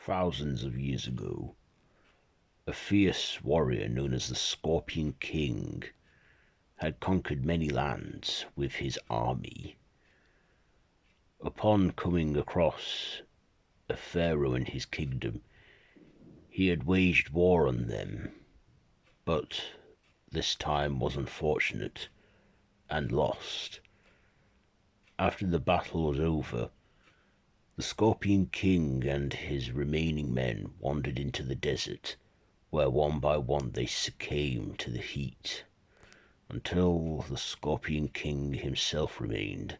Thousands of years ago, a fierce warrior known as the Scorpion King had conquered many lands with his army. Upon coming across a pharaoh and his kingdom, he had waged war on them, but this time was unfortunate and lost. After the battle was over, the Scorpion King and his remaining men wandered into the desert, where one by one they succumbed to the heat, until the Scorpion King himself remained.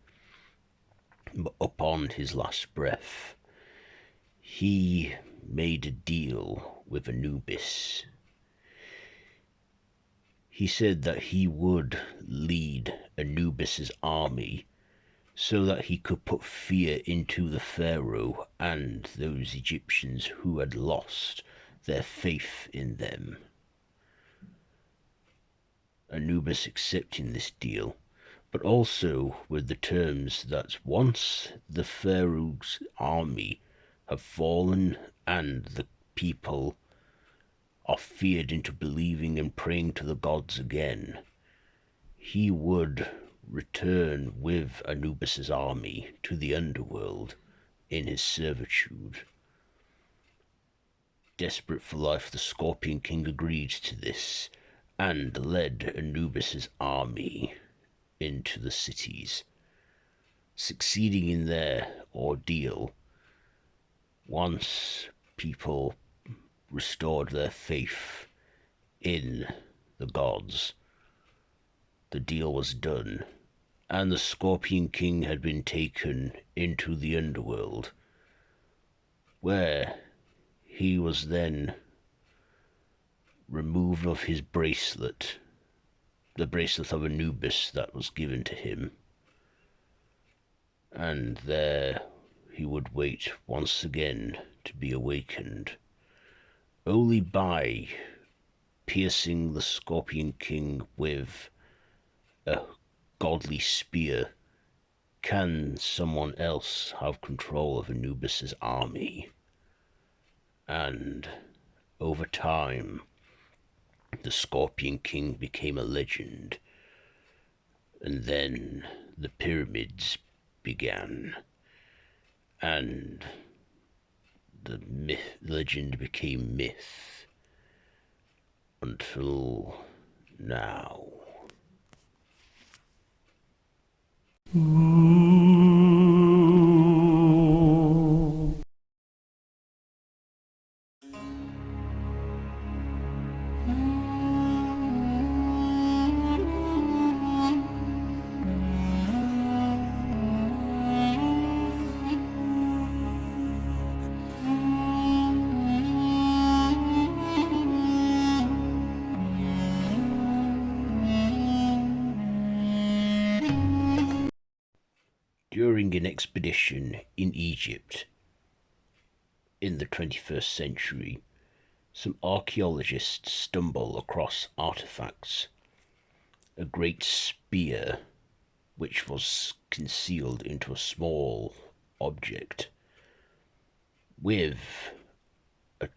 But upon his last breath, he made a deal with Anubis. He said that he would lead Anubis's army so that he could put fear into the pharaoh and those Egyptians who had lost their faith in them. Anubis accepting this deal, but also with the terms that once the pharaoh's army have fallen and the people are feared into believing and praying to the gods again, he would return with Anubis's army to the underworld in his servitude. Desperate for life, the Scorpion King agreed to this and led Anubis's army into the cities. Succeeding in their ordeal, once people restored their faith in the gods, the deal was done, and the Scorpion King had been taken into the underworld, where he was then removed of his bracelet, the Bracelet of Anubis that was given to him, and there he would wait once again to be awakened. Only by piercing the Scorpion King with a godly spear can someone else have control of Anubis's army. And over time, the Scorpion King became a legend, and then the pyramids began, and the legend became myth until now. During an expedition in Egypt in the 21st century, some archaeologists stumble across artifacts. A great spear, which was concealed into a small object, with a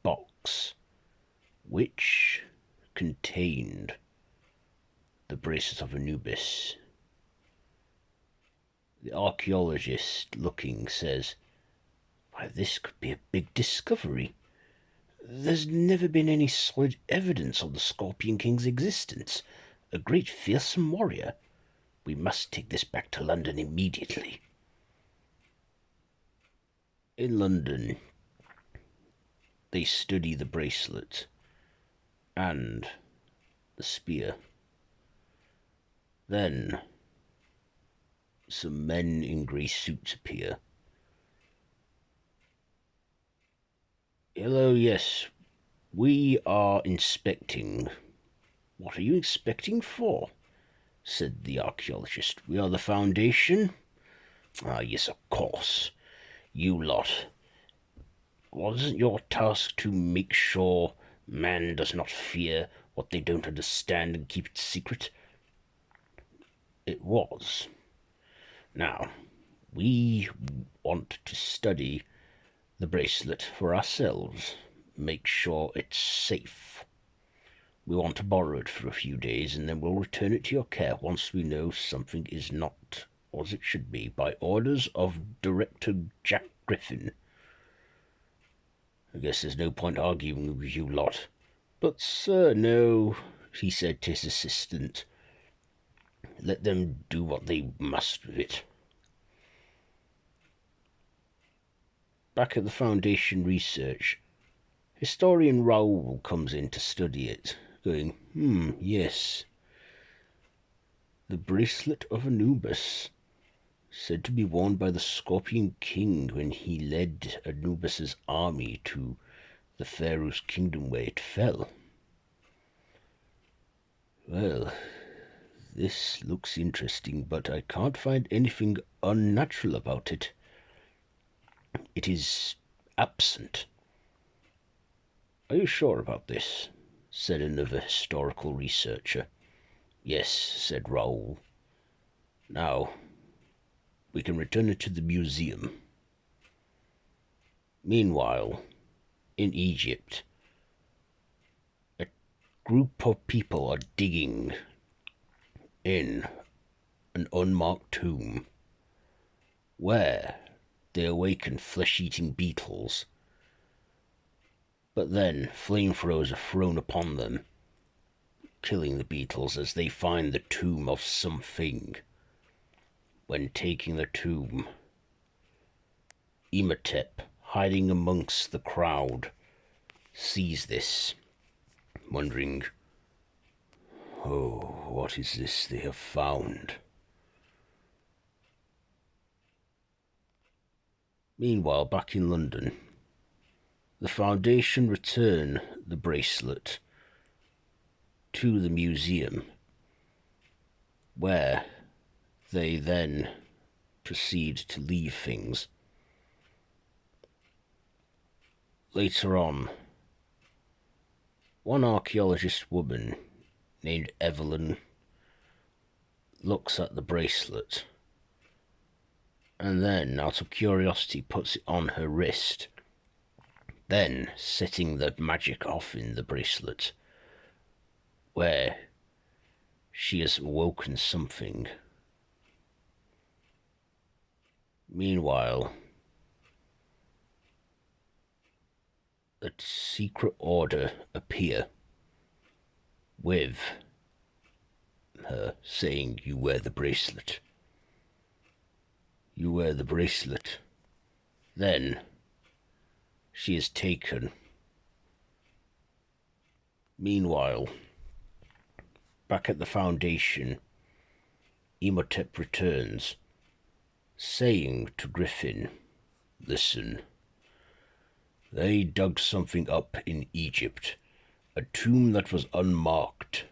box which contained the Bracelet of Anubis. The archaeologist looking says, "Why, this could be a big discovery. There's never been any solid evidence of the Scorpion King's existence. A great fearsome warrior. We must take this back to London immediately." In London, they study the bracelet and the spear. Then some men in grey suits appear. "Hello, yes, we are inspecting." "What are you inspecting for?" said the archaeologist. "We are the Foundation." "Ah, yes, of course. You lot. Wasn't your task to make sure man does not fear what they don't understand and keep it secret?" "It was. Now, we want to study the bracelet for ourselves. Make sure it's safe. We want to borrow it for a few days, and then we'll return it to your care once we know something is not as it should be, by orders of Director Jack Griffin. I guess there's no point arguing with you lot. But, sir, no, he said to his assistant. Let them do what they must with it. Back at the Foundation research, historian Raoul comes in to study it, going, yes. The Bracelet of Anubis, said to be worn by the Scorpion King when he led Anubis's army to the Pharaoh's kingdom where it fell. Well, this looks interesting, but I can't find anything unnatural about it. It is absent. Are you sure about this? Said another historical researcher. Yes, said Raoul. Now, we can return it to the museum. Meanwhile, in Egypt, a group of people are digging in an unmarked tomb where they awaken flesh-eating beetles, but then flamethrowers are thrown upon them, killing the beetles as they find the tomb of something. When taking the tomb, Imhotep, hiding amongst the crowd, sees this, wondering, oh, what is this they have found? Meanwhile, back in London, the Foundation return the bracelet to the museum, where they then proceed to leave things. Later on, one archaeologist woman named Evelyn looks at the bracelet and then, out of curiosity, puts it on her wrist, then setting the magic off in the bracelet, where she has awoken something. Meanwhile, the secret order appear with her saying, you wear the bracelet. You wear the bracelet. Then she is taken. Meanwhile, back at the Foundation, Imhotep returns, saying to Griffin, listen, they dug something up in Egypt, a tomb that was unmarked.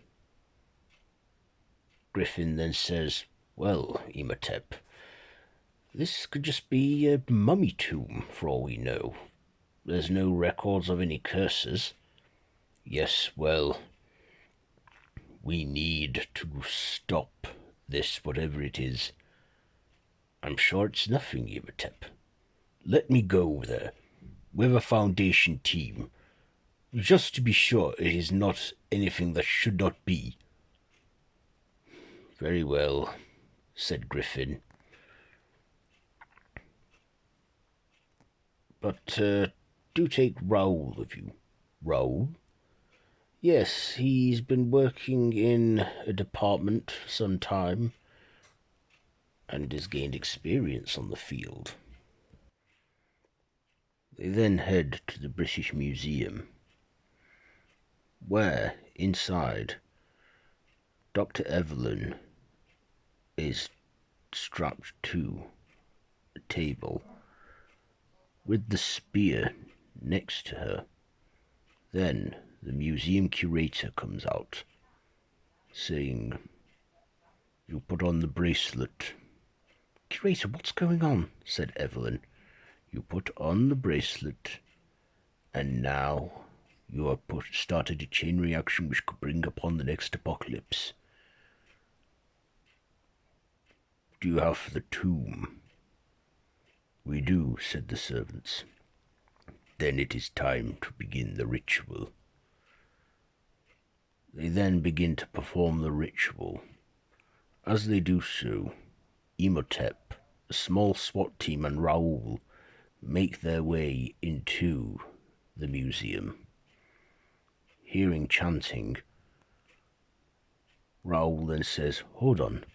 Griffin then says, well, Imhotep, this could just be a mummy tomb for all we know. There's no records of any curses. Yes, well, we need to stop this, whatever it is. I'm sure it's nothing, Imhotep. Let me go there with a Foundation team, just to be sure it is not anything that should not be. Very well, said Griffin. But do take Raoul with you. Raoul? Yes, he's been working in a department for some time and has gained experience on the field. They then head to the British Museum, where, inside, Dr. Evelyn is strapped to a table with the spear next to her. Then the museum curator comes out, saying, you put on the bracelet. Curator, what's going on? Said Evelyn. You put on the bracelet, and now you have started a chain reaction which could bring upon the next apocalypse. Do you have the tomb? We do, said the servants. Then it is time to begin the ritual. They then begin to perform the ritual. As they do so, Imhotep, a small SWAT team, and Raoul make their way into the museum. Hearing chanting, Raoul then says, "Hold on,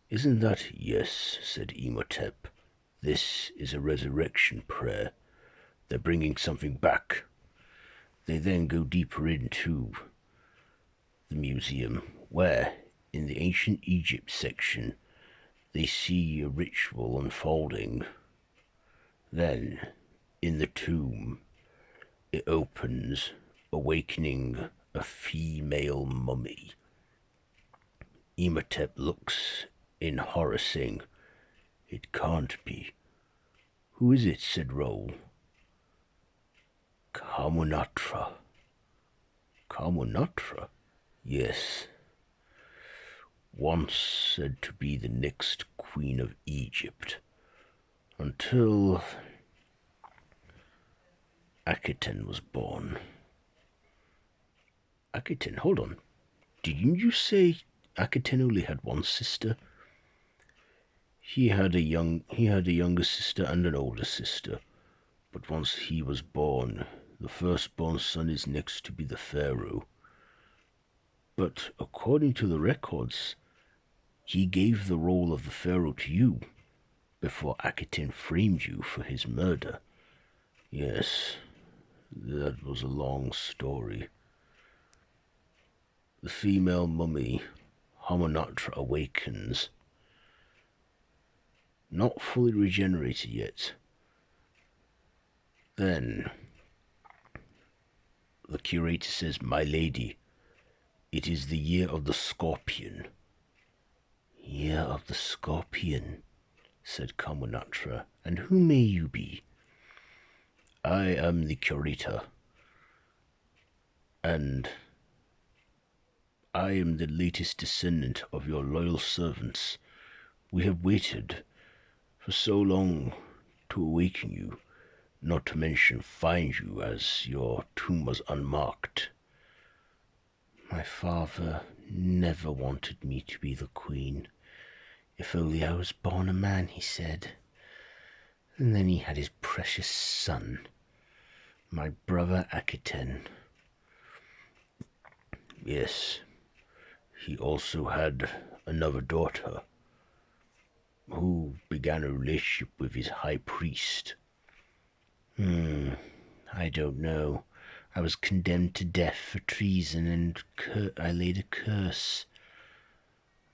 isn't that—" "Yes," said Imhotep. "This is a resurrection prayer. They're bringing something back." They then go deeper into the museum, where, in the ancient Egypt section, they see a ritual unfolding. Then, in the tomb, it opens, awakening a female mummy. Imhotep looks in horror, saying, "It can't be." "Who is it?" said Raoul. "Kamunatra." "Kamunatra?" "Yes. Once said to be the next queen of Egypt, until Akhenaten was born." Akhenaten? Hold on. Didn't you say Akhenaten only had one sister? He had a younger sister and an older sister, but once he was born, the firstborn son is next to be the pharaoh. But according to the records, he gave the role of the pharaoh to you before Akhenaten framed you for his murder. Yes, that was a long story. The female mummy, Hamunaptra, awakens, not fully regenerated yet. Then the curator says, "My lady, it is the year of the scorpion." "Year of the scorpion," said Kamunaptra. "And who may you be?" "I am the curator, and I am the latest descendant of your loyal servants. We have waited for so long to awaken you, not to mention find you, as your tomb was unmarked." "My father never wanted me to be the queen. If only I was born a man," he said. "And then he had his precious son, my brother Akhenaten." "Yes, he also had another daughter, who began a relationship with his high priest." I don't know. I was condemned to death for treason, and I laid a curse.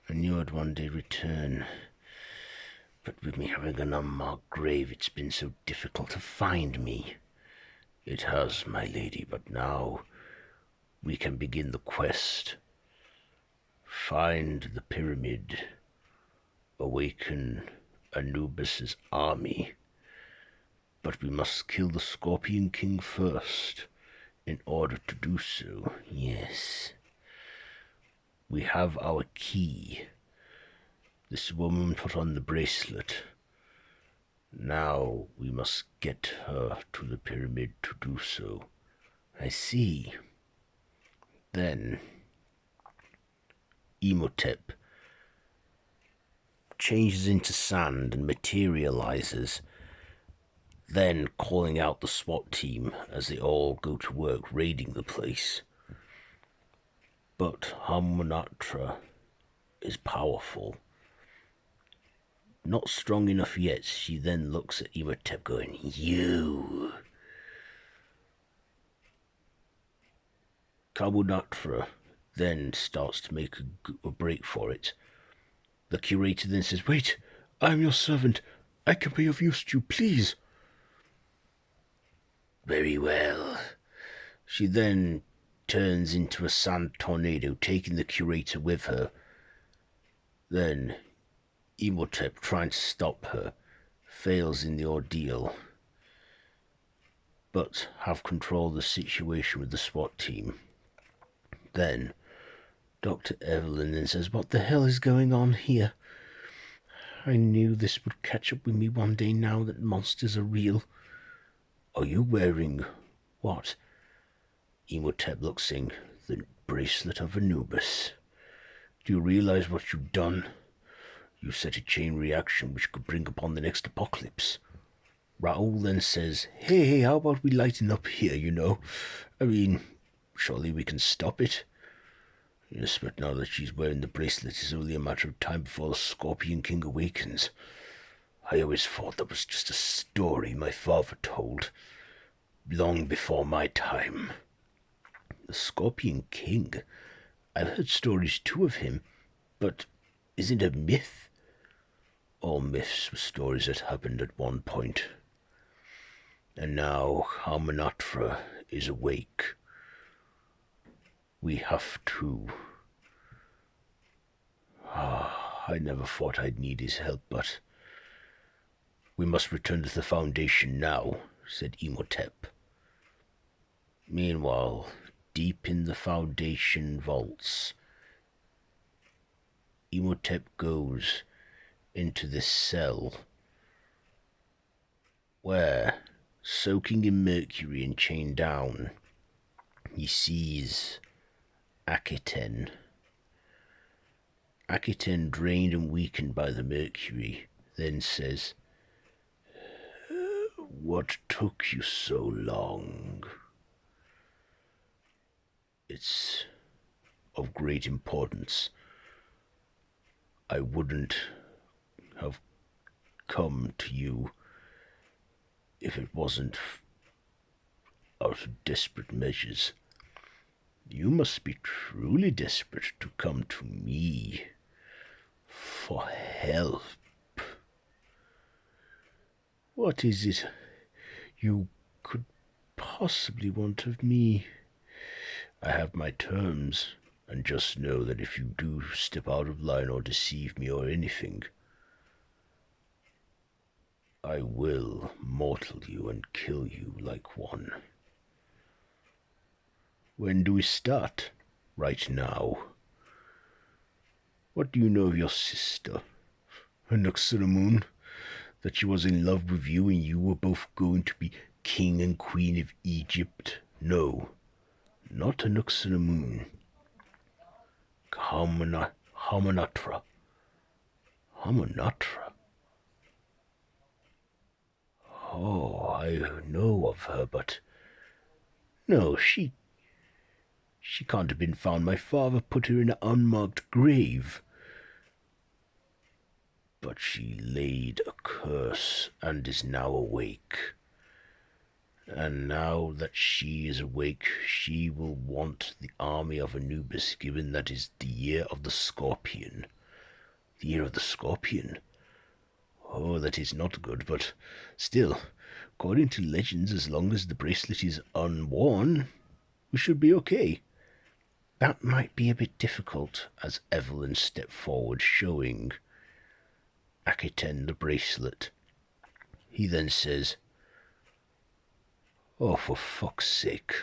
I knew I'd one day return, but with me having an unmarked grave, it's been so difficult to find me." "It has, my lady, but now we can begin the quest. Find the pyramid, awaken Anubis's army, but we must kill the Scorpion King first in order to do so." "Yes. We have our key. This woman put on the bracelet. Now we must get her to the pyramid to do so." "I see." Then Imhotep changes into sand and materializes, then calling out the SWAT team as they all go to work raiding the place. But Hamunaptra is powerful. Not strong enough yet. She then looks at Imhotep going, "You." Hamunaptra then starts to make a break for it. The curator then says, "Wait, I am your servant. I can be of use to you, please." "Very well." She then turns into a sand tornado, taking the curator with her. Then Imhotep, trying to stop her, fails in the ordeal, but have control of the situation with the SWAT team. Then Dr. Evelyn then says, "What the hell is going on here? I knew this would catch up with me one day now that monsters are real." "Are you wearing What? Imhotep looks saying, the Bracelet of Anubis. Do you realize what you've done? You set a chain reaction which could bring upon the next apocalypse. Raoul then says, hey, how about we lighten up here, I mean, surely we can stop it. Yes, but now that she's wearing the bracelet, it's only a matter of time before the Scorpion King awakens. I always thought that was just a story my father told, long before my time. The Scorpion King? I've heard stories too of him, but isn't it a myth? All myths were stories that happened at one point. And now Harmonatra is awake. We have to... I never thought I'd need his help, but... We must return to the Foundation now, said Imhotep. Meanwhile, deep in the Foundation vaults, Imhotep goes into this cell where, soaking in mercury and chained down, he sees Akiten. Akiten, drained and weakened by the mercury, then says, what took you so long? It's of great importance. I wouldn't have come to you if it wasn't out of desperate measures. You must be truly desperate to come to me for help. What is it you could possibly want of me? I have my terms, and just know that if you do step out of line or deceive me or anything, I will mortal you and kill you like one. When do we start? Right now. What do you know of your sister, Anaxaramoon? That she was in love with you and you were both going to be king and queen of Egypt? No, not Anaxaramoon. Harmonatra. Harmonatra? Oh, I know of her, but... No, she can't have been found. My father put her in an unmarked grave. But she laid a curse and is now awake. And now that she is awake, she will want the army of Anubis, given that is the year of the Scorpion. The year of the Scorpion? Oh, that is not good, but still, according to legends, as long as the bracelet is unworn, we should be okay. That might be a bit difficult, as Evelyn stepped forward, showing Akiten the bracelet. He then says, oh, for fuck's sake,